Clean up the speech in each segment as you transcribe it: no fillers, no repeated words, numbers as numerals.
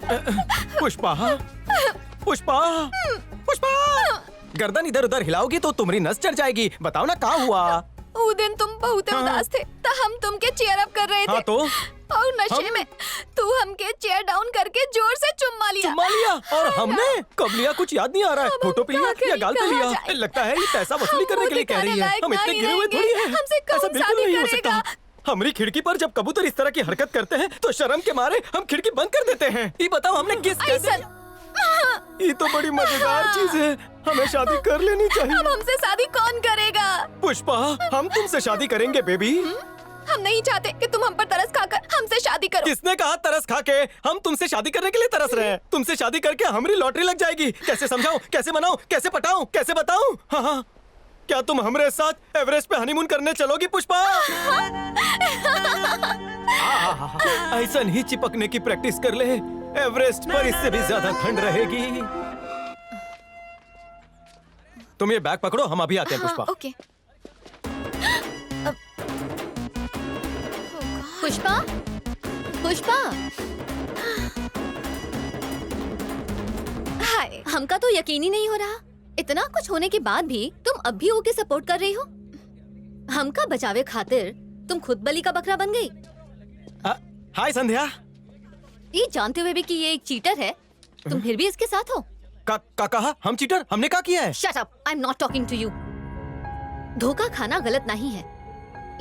पुष्पा, पुष्पा, पुष्पा, गर्दन इधर उधर हिलाओगी तो तुम्हारी नस चढ़ जाएगी। बताओ ना क्या हुआ? वो दिन तुम बहुत उदास थे तो हम तुमके चीयर अप कर रहे थे। हाँ तो? और नशे में तू हमके चेयर डाउन करके जोर से चुम्मा लिया। चुम्मा लिया? और हमने कब लिया कुछ याद नहीं आ रहा है। फोटो पे लिया या गाल पे लिया? लगता है ये पैसा वसूली करने के लिए कह रही है। हम इतने गिरे हुए थोड़ी हैं। ऐसा बिल्कुल नहीं हो सकता। हमारी खिड़की पर जब कबूतर इस तरह की हरकत करते हैं तो शर्म के मारे हम खिड़की बंद कर देते हैं। ये बताओ हमने किस कैसे? ये तो बड़ी मजेदार चीज है, हमें शादी कर लेनी चाहिए। अब हमसे शादी कौन करेगा? पुष्पा, हम तुमसे शादी करेंगे बेबी। हम नहीं चाहते कि तुम हम पर तरस खाकर हमसे शादी करो। किसने कहा तरस खा के? हम तुमसे शादी करने के लिए तरस रहे हैं। तुमसे शादी करके हमारी लॉटरी लग जाएगी। कैसे समझाऊं, कैसे मनाऊं, कैसे पटाऊं, कैसे बताऊं? हाँ हाँ, क्या तुम हमारे साथ एवरेस्ट पे हनीमून करने चलोगी पुष्पा? ऐसा नहीं चिपकने की प्रैक्टिस कर ले, एवरेस्ट पर इससे भी ज्यादा ठंड रहेगी। तुम ये बैग पकड़ो, हम अभी आते हैं पुष्पा। ओके। पुष्पा, पुष्पा, हाय। हमका तो यकीन ही नहीं हो रहा, इतना कुछ होने के बाद भी तुम अब भी ओके सपोर्ट कर रही हो। हमका बचावे खातिर तुम खुद बलि का बकरा बन गई। हाय संध्या। ये जानते हुए भी कि ये एक चीटर है, तुम फिर भी इसके साथ हो। का कहा? हम चीटर? हमने क्या किया है? Shut up, I am not talking to you. धोखा खाना गलत नहीं है,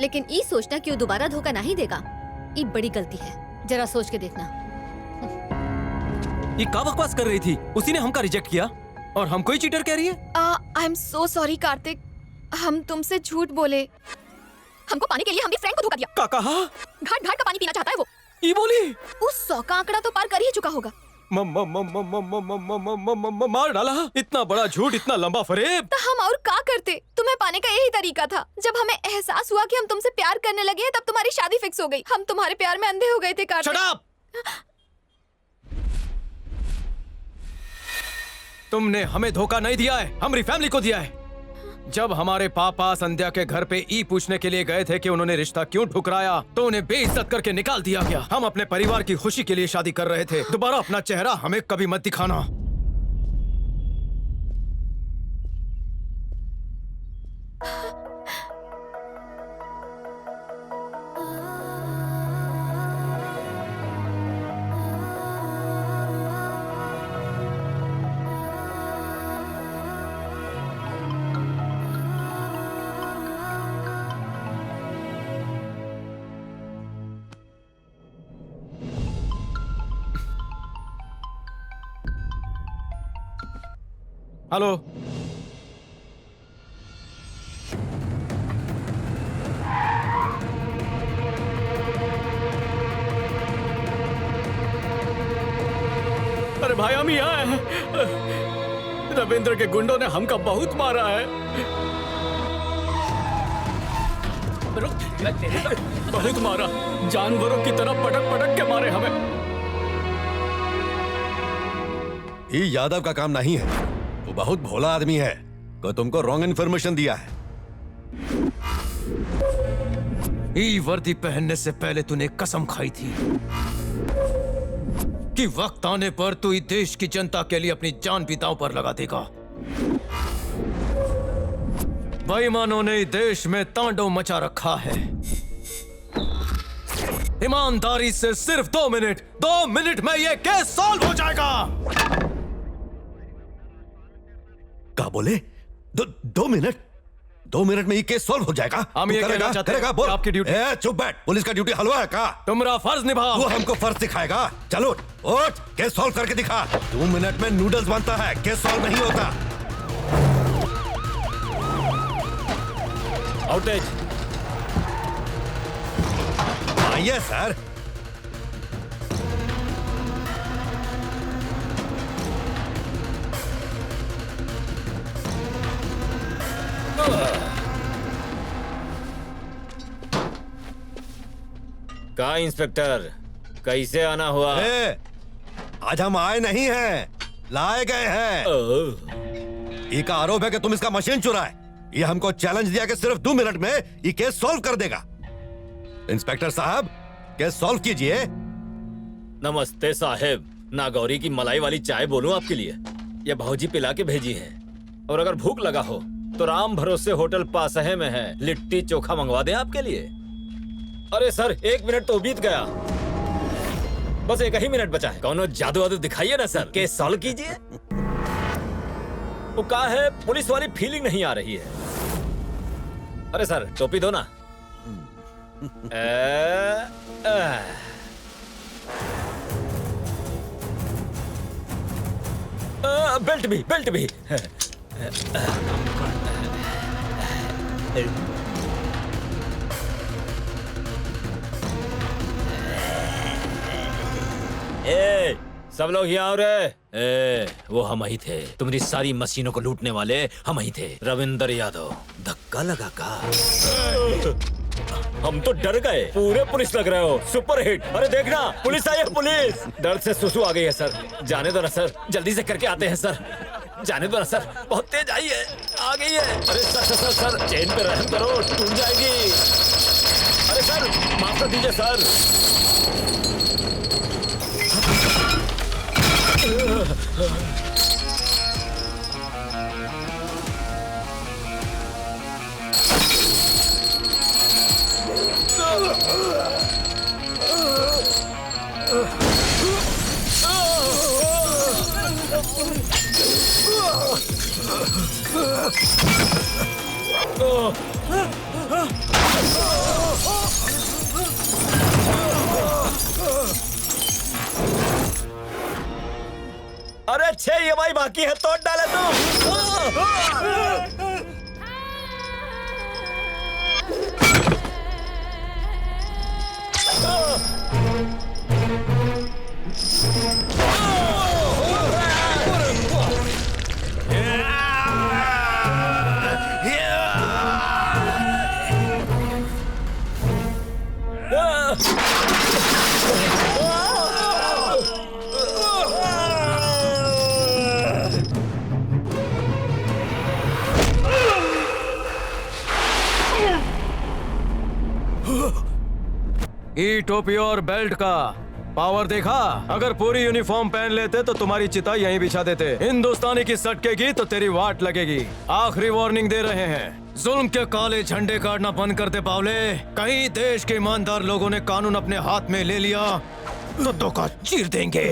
लेकिन ये सोचना कि वो दोबारा धोखा नहीं देगा, ये बड़ी गलती है। जरा सोच के देखना। ये क्या बकवास कर रही थी? उसी ने हमका रिजेक्ट किया और हमको ही चीटर कह रही है। I am so sorry Kartik, हम तुमसे झूठ बोले। हमको पाने के लिए हमने फ्रेंड को धोखा दिया। क्या कहा? घाट घाट का पानी पीना चाहता है वो। ये बोली? उस 100 का आंकड़ा तो पार कर ही चुका होगा। मार डाला। इतना बड़ा झूठ, इतना लंबा फरेब। तो हम और क्या करते? तुम्हें पाने का यही तरीका था। जब हमें एहसास हुआ कि हम तुमसे प्यार करने लगे तब तुम्हारी शादी फिक्स हो गई। हम तुम्हारे प्यार में अंधे हो गए थे कार्तिक। Shut up! तुमने हमें धोखा नहीं दिया है, हमारी फैमिली को दिया है। जब हमारे पापा संध्या के घर पे ई पूछने के लिए गए थे कि उन्होंने रिश्ता क्यों ठुकराया, तो उन्हें बेइज्जत करके निकाल दिया गया। हम अपने परिवार की खुशी के लिए शादी कर रहे थे। दोबारा अपना चेहरा हमें कभी मत दिखाना। हेलो, अरे भाई हम यहाँ हैं। रविंद्र के गुंडों ने हमका बहुत मारा है। बहुत मारा, जानवरों की तरह पटक पटक के मारे हमें। ये यादव का काम नहीं है, वो बहुत भोला आदमी है, तो तुमको रॉन्ग इन्फॉर्मेशन दिया है। ई वर्दी पहनने से पहले तूने कसम खाई थी कि वक्त आने पर तू इस देश की जनता के लिए अपनी जान भी दांव पर लगा देगा। बेईमानों ने इस देश में तांडव मचा रखा है। ईमानदारी से सिर्फ 2 मिनट में ये केस सॉल्व हो जाएगा। क्या बोले? 2 मिनट? 2 मिनट में ये केस सॉल्व हो जाएगा? हम ये कहना चाहते हैं, बोल। आपकी ड्यूटी। चुप बैठ, पुलिस का ड्यूटी हलवा है का? तुम्हारा फर्ज निभाओ। वो हमको फर्ज सिखाएगा? चलो उठ, केस सॉल्व करके दिखा। 2 मिनट में नूडल्स बनता है, केस सॉल्व नहीं होता। आउटेज। आइए सर। का इंस्पेक्टर, कैसे आना हुआ? आज हम आए नहीं हैं, लाए गए हैं। ये का आरोप है कि तुम इसका मशीन चुराए। ये हमको चैलेंज दिया कि सिर्फ 2 मिनट में ये केस सॉल्व कर देगा। इंस्पेक्टर साहब, केस सॉल्व कीजिए। नमस्ते साहेब, नागौरी की मलाई वाली चाय बोलूं आपके लिए? ये भौजी पिला के भेजी है। और अगर भूख लगा हो तो राम भरोसे होटल पासहे में है, लिट्टी चोखा मंगवा दें आपके लिए। अरे सर 1 मिनट तो बीत गया, बस 1 ही मिनट बचा है। कौनो जादू वादू दिखाइए ना सर, केस सॉल्व कीजिए। वो कहा है पुलिस वाली फीलिंग नहीं आ रही है। अरे सर टोपी दो ना। बेल्ट भी, बेल्ट भी। ए, सब लोग यहाँ आओ रे। वो हम ही थे, तुम्हारी सारी मशीनों को लूटने वाले हम ही थे। रविंदर यादव। धक्का लगा का? हम तो डर गए, पूरे पुलिस लग रहे हो, सुपर हिट। अरे देखना पुलिस आई है, पुलिस। दर्द से सुसु आ गई है सर, जाने दो ना सर, जल्दी से करके आते हैं सर, जाने दो ना सर, बहुत तेज आई है, आ गई है। अरे sir sir sir sir chain पे रहम करो, टूट जाएगी। अरे सर माफ कर दीजिए सर। अरे 6 EMI बाकी है, तोड़ डाले तुम। ई टोपी और बेल्ट का पावर देखा? अगर पूरी यूनिफॉर्म पहन लेते तो तुम्हारी चिता यहीं बिछा देते। हिंदुस्तानी की सटकेगी तो तेरी वाट लगेगी। आखिरी वार्निंग दे रहे हैं, जुल्म के काले झंडे गाड़ना बंद कर दे बावले। कहीं देश के ईमानदार लोगों ने कानून अपने हाथ में ले लिया तो धोखा चीर देंगे।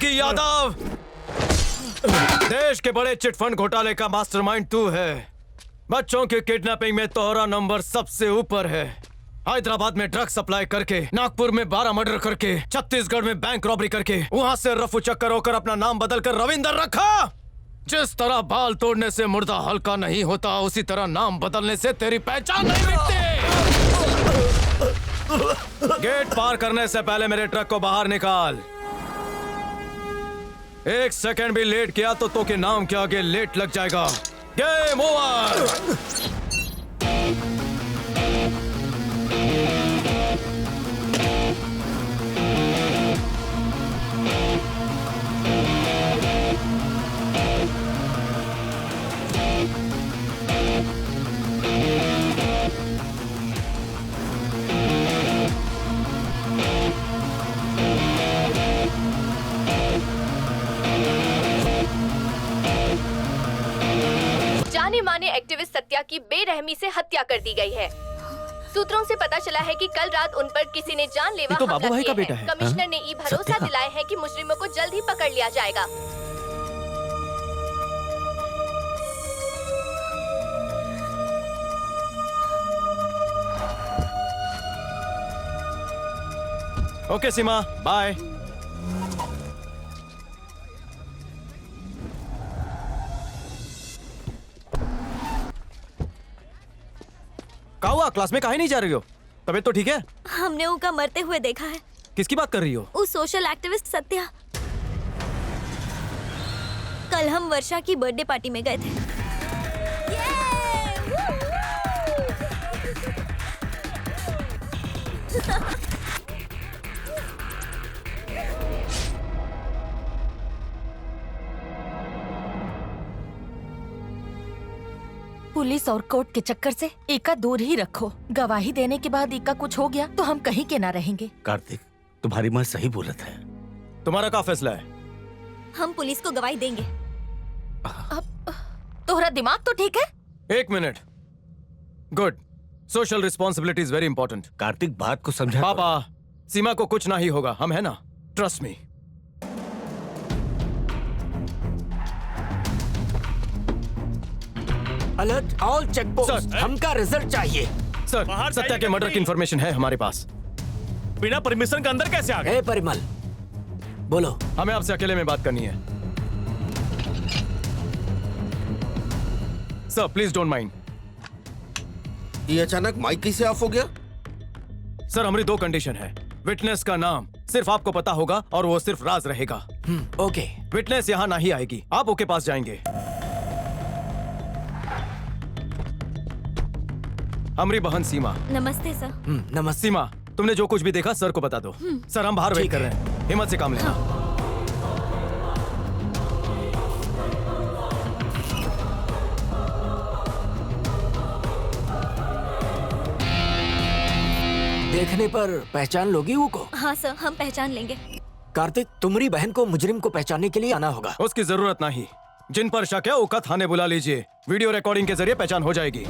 यादव, देश के बड़े चिटफंड घोटाले का मास्टरमाइंड तू है। बच्चों की किडनैपिंग में तोहरा नंबर सबसे ऊपर है। हैदराबाद में ड्रग सप्लाई करके, नागपुर में 12 मर्डर करके, छत्तीसगढ़ में बैंक रॉबरी करके, वहां से रफू चक्कर होकर अपना नाम बदलकर रविंदर रखा। जिस तरह बाल तोड़ने से मुर्दा हल्का नहीं होता, उसी तरह नाम बदलने से तेरी पहचान नहीं मिटती। गेट पार करने से पहले मेरे ट्रक को बाहर निकाल। 1 सेकंड भी लेट किया तो के नाम के आगे लेट लग जाएगा। Game over. जाने माने एक्टिविस्ट सत्या की बेरहमी से हत्या कर दी गई है। सूत्रों से पता चला है कि कल रात उन पर किसी ने जानलेवा तो हमला बाबू भाई का किया बेटा है। है। कमिश्नर ने ये भरोसा दिलाया है कि मुजरिमों को जल्द ही पकड़ लिया जाएगा। ओके सीमा, बाय। क्या हुआ? क्लास में काहे नहीं जा रही हो? तबीयत तो ठीक है? हमने उनका मरते हुए देखा है। किसकी बात कर रही हो? उस सोशल एक्टिविस्ट सत्या। कल हम वर्षा की बर्थडे पार्टी में गए थे। पुलिस और कोर्ट के चक्कर से एका दूर ही रखो। गवाही देने के बाद एका कुछ हो गया तो हम कहीं के ना रहेंगे। कार्तिक, तुम्हारी माँ सही बोलत है। तुम्हारा क्या फैसला है? हम पुलिस को गवाही देंगे। तोहरा दिमाग तो ठीक है? 1 minute. Good. Social responsibility is very important. Kartik, बात को समझा। पापा, सीमा को कुछ ना ही होगा, हम है ना? Trust me. Alert all check post, हमका रिजल्ट चाहिए। सर, सत्या के मर्डर की इंफॉर्मेशन है हमारे पास। बिना परमिशन के अंदर कैसे आ गए? परिमल, बोलो। हमें आपसे अकेले में बात करनी है। Sir, please don't mind. ये अचानक माइक कैसे ऑफ हो गया? सर, हमारी 2 कंडीशन है। विटनेस का नाम सिर्फ आपको पता होगा और वो सिर्फ राज रहेगा। ओके। विटनेस यहाँ नहीं आएगी, आप ओके पास जाएंगे। हमारी बहन सीमा। नमस्ते सर। नमस्ते। सीमा, तुमने जो कुछ भी देखा सर को बता दो। सर, हम बाहर वेट कर रहे हैं, हिम्मत से काम लेना। देखने पर पहचान लोगी वो को? हाँ सर, हम पहचान लेंगे। कार्तिक, तुम्हारी बहन को मुजरिम को पहचानने के लिए आना होगा। उसकी जरूरत नहीं। जिन पर शक है उका थाने बुला लीजिए, वीडियो रिकॉर्डिंग के जरिए पहचान हो जाएगी।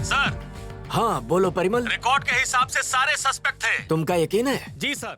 सर, हाँ बोलो परिमल। रिकॉर्ड के हिसाब से सारे सस्पेक्ट थे। तुमका यकीन है? जी सर।